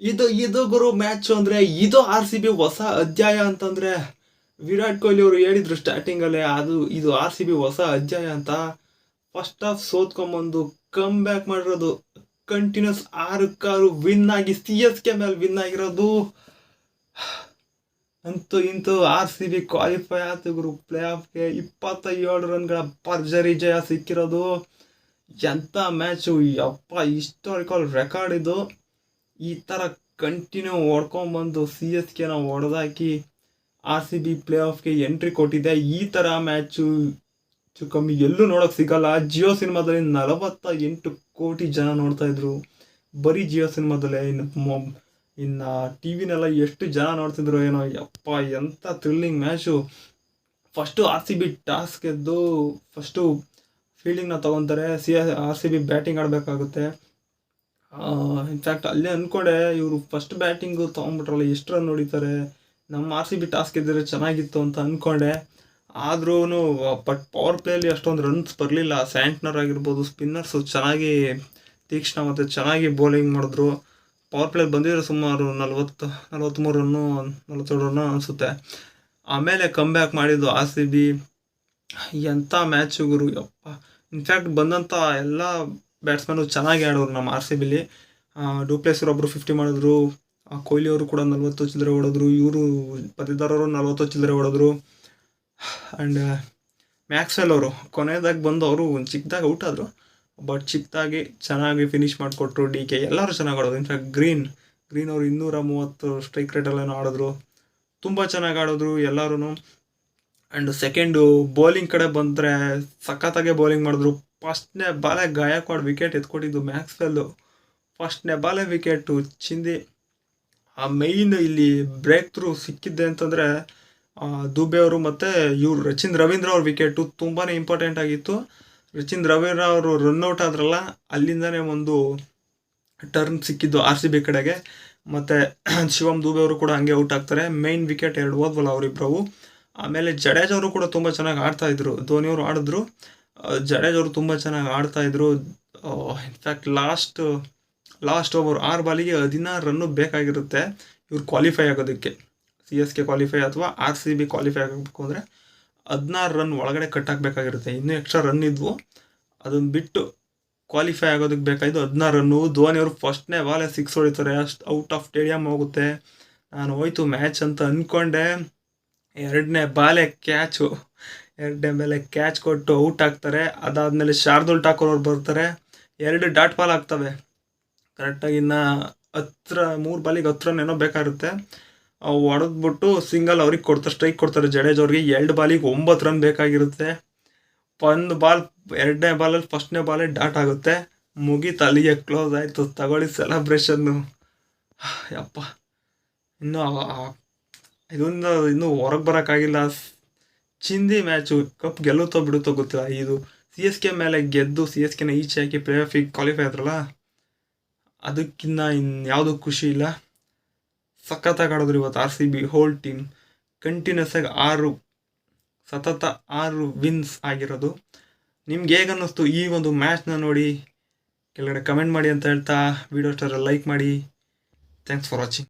ಇದು ಇದು ಗುರು ಮ್ಯಾಚ್ ಅಂದ್ರೆ ಇದು RCB ಹೊಸ ಅಧ್ಯಾಯ ಅಂತಂದ್ರೆ ವಿರಾಟ್ ಕೊಹ್ಲಿ ಅವರು ಹೇಳಿದ್ರು ಸ್ಟಾರ್ಟಿಂಗ್ ಅಲ್ಲೇ ಇದು RCB ಹೊಸ ಅಧ್ಯಾಯ ಅಂತ. ಫಸ್ಟ್ ಹಾಫ್ ಸೋತ್ಕೊಂಬಂದು ಕಮ್ ಬ್ಯಾಕ್ ಮಾಡಿರೋದು, ಕಂಟಿನ್ಯೂಸ್ 6 ವಿನ್ ಆಗಿ CSK ಮೇಲೆ ವಿನ್ ಆಗಿರೋದು. ಅಂತೂ ಇಂತೂ RCB ಕ್ವಾಲಿಫೈ ಆಯ್ತು ಗುರು ಪ್ಲೇ ಆಫ್ಗೆ. 27 ರನ್ಗಳ ಭರ್ಜರಿ ಜಯ ಸಿಕ್ಕಿರೋದು. ಎಂಥ ಮ್ಯಾಚು ಯಪ್ಪ, ಹಿಸ್ಟಾರಿಕಲ್ ರೆಕಾರ್ಡ್ ಇದು. ಈ ಥರ ಕಂಟಿನ್ಯೂ ಹೊಡ್ಕೊಂಬಂದು CSKನ ಹೊಡೆದಾಕಿ RCB ಪ್ಲೇ ಆಫ್ಗೆ ಎಂಟ್ರಿ ಕೊಟ್ಟಿದೆ. ಈ ಥರ ಮ್ಯಾಚು ಕಮ್ಮಿ ಎಲ್ಲೂ ನೋಡೋಕೆ ಸಿಗಲ್ಲ. ಜಿಯೋ ಸಿನಿಮಾದಲ್ಲಿ 48 ಕೋಟಿ ಜನ ನೋಡ್ತಾ ಇದ್ರು, ಬರೀ ಜಿಯೋ ಸಿನಿಮಾದಲ್ಲೇ. ಇನ್ನು ಟಿ ವಿನೆಲ್ಲ ಎಷ್ಟು ಜನ ನೋಡ್ತಿದ್ರು ಏನೋ. ಯಪ್ಪ, ಎಂಥ thrilling match. First RCB toss ಗೆದ್ದು ಫಸ್ಟು ಫೀಲ್ಡಿಂಗ್ನ ತೊಗೊತಾರೆ. RCB ಬ್ಯಾಟಿಂಗ್ ಆಡಬೇಕಾಗುತ್ತೆ. ಇನ್ಫ್ಯಾಕ್ಟ್ ಅಲ್ಲೇ ಅಂದ್ಕೊಂಡೆ, ಇವರು ಫಸ್ಟ್ ಬ್ಯಾಟಿಂಗು ತೊಗೊಂಡ್ಬಿಟ್ರಲ್ಲ, ಎಷ್ಟು ರನ್ ಹೊಡಿತಾರೆ, ನಮ್ಮ RCB ಟಾಸ್ ಗೆದ್ದರೆ ಚೆನ್ನಾಗಿತ್ತು ಅಂತ ಅಂದ್ಕೊಂಡೆ. ಆದ್ರೂ ಬಟ್ ಪವರ್ ಪ್ಲೇಯಲ್ಲಿ ಅಷ್ಟೊಂದು ರನ್ಸ್ ಬರಲಿಲ್ಲ. ಸ್ಯಾಂಟ್ನರ್ ಆಗಿರ್ಬೋದು, ಸ್ಪಿನ್ನರ್ಸು ಚೆನ್ನಾಗಿ ತೀಕ್ಷ್ಣ ಮತ್ತು ಚೆನ್ನಾಗಿ ಬೌಲಿಂಗ್ ಮಾಡಿದ್ರು. ಪವರ್ ಪ್ಲೇಯಲ್ಲಿ ಬಂದಿದ್ರೆ ಸುಮಾರು 43 ರನ್ನು 42 ರನ್ನು ಅನಿಸುತ್ತೆ. ಆಮೇಲೆ ಕಮ್ ಬ್ಯಾಕ್ ಮಾಡಿದ್ದು RCB. ಎಂಥ ಮ್ಯಾಚು ಗುರು ಯಪ್ಪ. ಇನ್ಫ್ಯಾಕ್ಟ್ ಬಂದಂಥ ಎಲ್ಲ ಬ್ಯಾಟ್ಸ್ಮನ್ನು ಚೆನ್ನಾಗಿ ಆಡೋರು ನಮ್ಮ RCBಲಿ. ಡೂಪ್ಲೆಕ್ಸ್ ಒಬ್ಬರು 50 ಮಾಡಿದ್ರು, ಕೊಹ್ಲಿ ಅವರು ಕೂಡ 40 ಚಿಲ್ಲರೆ ಹೊಡೆದ್ರು, ಇವರು ಪತಿದಾರರು 40 ಚಿಲ್ಲರೆ ಹೊಡೆದ್ರು. ಆ್ಯಂಡ್ ಮ್ಯಾಕ್ಸ್ವೆಲ್ ಅವರು ಕೊನೆಯದಾಗಿ ಬಂದು ಅವರು ಒಂದು ಚಿಕ್ಕದಾಗಿ ಔಟ್ ಆದರು, ಬಟ್ ಚಿಕ್ಕದಾಗಿ ಚೆನ್ನಾಗಿ ಫಿನಿಷ್ ಮಾಡಿಕೊಟ್ರು. DK ಎಲ್ಲರೂ ಚೆನ್ನಾಗಿ ಆಡೋದು. ಇನ್ಫ್ಯಾಕ್ಟ್ ಗ್ರೀನ್ ಅವರು 230 ಸ್ಟ್ರೈಕ್ ರೇಟಲ್ಲೇನೋ ಆಡಿದ್ರು, ತುಂಬ ಚೆನ್ನಾಗಿ ಆಡಿದ್ರು ಎಲ್ಲರೂ. ಆ್ಯಂಡ್ ಸೆಕೆಂಡು ಬೌಲಿಂಗ್ ಕಡೆ ಬಂದರೆ ಸಖತ್ತಾಗೆ ಬೌಲಿಂಗ್ ಮಾಡಿದ್ರು. ಫಸ್ಟ್ನೇ ಬಾಲೆ ಗಾಯಕ್ವಾಡ್ ವಿಕೆಟ್ ಎತ್ಕೊಟ್ಟಿದ್ದು ಮ್ಯಾಕ್ಸ್ವೆಲ್ಲು. ಫಸ್ಟ್ನೇ ಬಾಲೆ ವಿಕೆಟು ಚಿಂದಿ. ಆ ಮೈನ್ ಇಲ್ಲಿ ಬ್ರೇಕ್ ಥ್ರೂ ಸಿಕ್ಕಿದ್ದೆ ಅಂತಂದರೆ ದುಬೆ ಅವರು ಮತ್ತು ಇವರು ರಚಿನ್ ರವೀಂದ್ರ ಅವ್ರ ವಿಕೆಟು ತುಂಬಾ ಇಂಪಾರ್ಟೆಂಟ್ ಆಗಿತ್ತು. ರಚಿನ್ ರವೀಂದ್ರ ಅವರು ರನ್ಔಟ್ ಆದ್ರಲ್ಲ, ಅಲ್ಲಿಂದನೇ ಒಂದು ಟರ್ನ್ ಸಿಕ್ಕಿದ್ದು RCB ಕಡೆಗೆ. ಮತ್ತು ಶಿವಮ್ ದುಬೆ ಅವರು ಕೂಡ ಹಂಗೆ ಔಟ್ ಆಗ್ತಾರೆ. ಮೈನ್ ವಿಕೆಟ್ 2 ಹೋದ್ವಲ್ಲ ಅವರಿಬ್ಬರು. ಆಮೇಲೆ ಜಡೇಜ್ ಅವರು ಕೂಡ ತುಂಬ ಚೆನ್ನಾಗಿ ಆಡ್ತಾಯಿದ್ರು. ಧೋನಿಯವರು ಆಡಿದ್ರು, ಜಡೇಜ್ ಅವರು ತುಂಬ ಚೆನ್ನಾಗಿ ಆಡ್ತಾಯಿದ್ರು. ಇನ್ಫ್ಯಾಕ್ಟ್ ಲಾಸ್ಟ್ ಓವರ್ 6 ಬಾಲಿಗೆ 16 ರನ್ನು ಬೇಕಾಗಿರುತ್ತೆ ಇವ್ರು ಕ್ವಾಲಿಫೈ ಆಗೋದಕ್ಕೆ. CSK ಕ್ವಾಲಿಫೈ ಅಥವಾ RCB ಕ್ವಾಲಿಫೈ ಆಗಬೇಕು ಅಂದರೆ 16 ರನ್ ಒಳಗಡೆ ಕಟ್ ಹಾಕಬೇಕಾಗಿರುತ್ತೆ. ಇನ್ನೂ ಎಕ್ಸ್ಟ್ರಾ ರನ್ ಇದ್ವು, ಅದನ್ನು ಬಿಟ್ಟು ಕ್ವಾಲಿಫೈ ಆಗೋದಕ್ಕೆ ಬೇಕಾಯಿತು 16 ರನ್ನು. ಧೋನಿಯವರು ಫಸ್ಟ್ನೇ ಬಾಲೆ 6 ಹೊಡಿತಾರೆ, ಅಷ್ಟು ಔಟ್ ಆಫ್ ಸ್ಟೇಡಿಯಮ್ ಹೋಗುತ್ತೆ. ನಾನು ಹೋಯ್ತು ಮ್ಯಾಚ್ ಅಂತ ಅಂದ್ಕೊಂಡೆ. ಎರಡನೇ ಬಾಲೆ ಕ್ಯಾಚ್ ಕೊಟ್ಟು ಔಟ್ ಆಗ್ತಾರೆ. ಅದಾದಮೇಲೆ ಶಾರ್ದುಲ್ ಠಾಕೂರ್ ಅವ್ರು ಬರ್ತಾರೆ, 2 ಡಾಟ್ ಬಾಲ್ ಆಗ್ತವೆ ಕರೆಕ್ಟಾಗಿ. ಇನ್ನು 3 ಬಾಲಿಗೆ 10 ರನ್ ಏನೋ ಬೇಕಾಗುತ್ತೆ. ಹೊಡೆದ್ಬಿಟ್ಟು ಸಿಂಗಲ್ ಅವ್ರಿಗೆ ಕೊಡ್ತಾರೆ, ಸ್ಟ್ರೈಕ್ ಕೊಡ್ತಾರೆ ಜಡೇಜ್ ಅವ್ರಿಗೆ. 2 ಬಾಲಿಗೆ 9 ರನ್ ಬೇಕಾಗಿರುತ್ತೆ. ಎರಡನೇ ಬಾಲಲ್ಲಿ ಫಸ್ಟ್ನೇ ಬಾಲೇ ಡಾಟ್ ಆಗುತ್ತೆ, ಮುಗೀತು, ಅಲ್ಲಿಗೆ ಕ್ಲೋಸ್ ಆಯಿತು. ತಗೊಳ್ಳಿ ಸೆಲೆಬ್ರೇಷನ್ನು. ಯಪ್ಪ, ಇನ್ನೂ ಹೊರಗೆ ಬರೋಕ್ಕಾಗಿಲ್ಲ. ಚಿಂದಿ ಮ್ಯಾಚು. ಕಪ್ ಗೆಲ್ಲುತ್ತೋ ಬಿಡುತ್ತೋ ಗೊತ್ತಿಲ್ಲ. ಇದು CSK ಮೇಲೆ ಗೆದ್ದು CSKನ ಈಚೆ ಹಾಕಿ ಪ್ಲೇ ಆಫಿಗೆ ಕ್ವಾಲಿಫೈ ಆದ್ರಲ್ಲ, ಅದಕ್ಕಿಂತ ಇನ್ಯಾವುದೂ ಖುಷಿ ಇಲ್ಲ. ಸಖತ್ತಾಗಿ ಆಡಿದ್ರು ಇವತ್ತು RCB ಹೋಲ್ ಟೀಮ್. ಕಂಟಿನ್ಯೂಸ್ ಆಗಿ ಸತತ 6 ವಿನ್ಸ್ ಆಗಿರೋದು. ನಿಮ್ಗೆ ಹೇಗೆ ಅನ್ನಿಸ್ತು ಈ ಒಂದು ಮ್ಯಾಚ್ನ ನೋಡಿ? ಕೆಳಗಡೆ ಕಮೆಂಟ್ ಮಾಡಿ ಅಂತ ಹೇಳ್ತಾ, ವಿಡಿಯೋ ಇಷ್ಟ ಲೈಕ್ ಮಾಡಿ. Thanks for watching.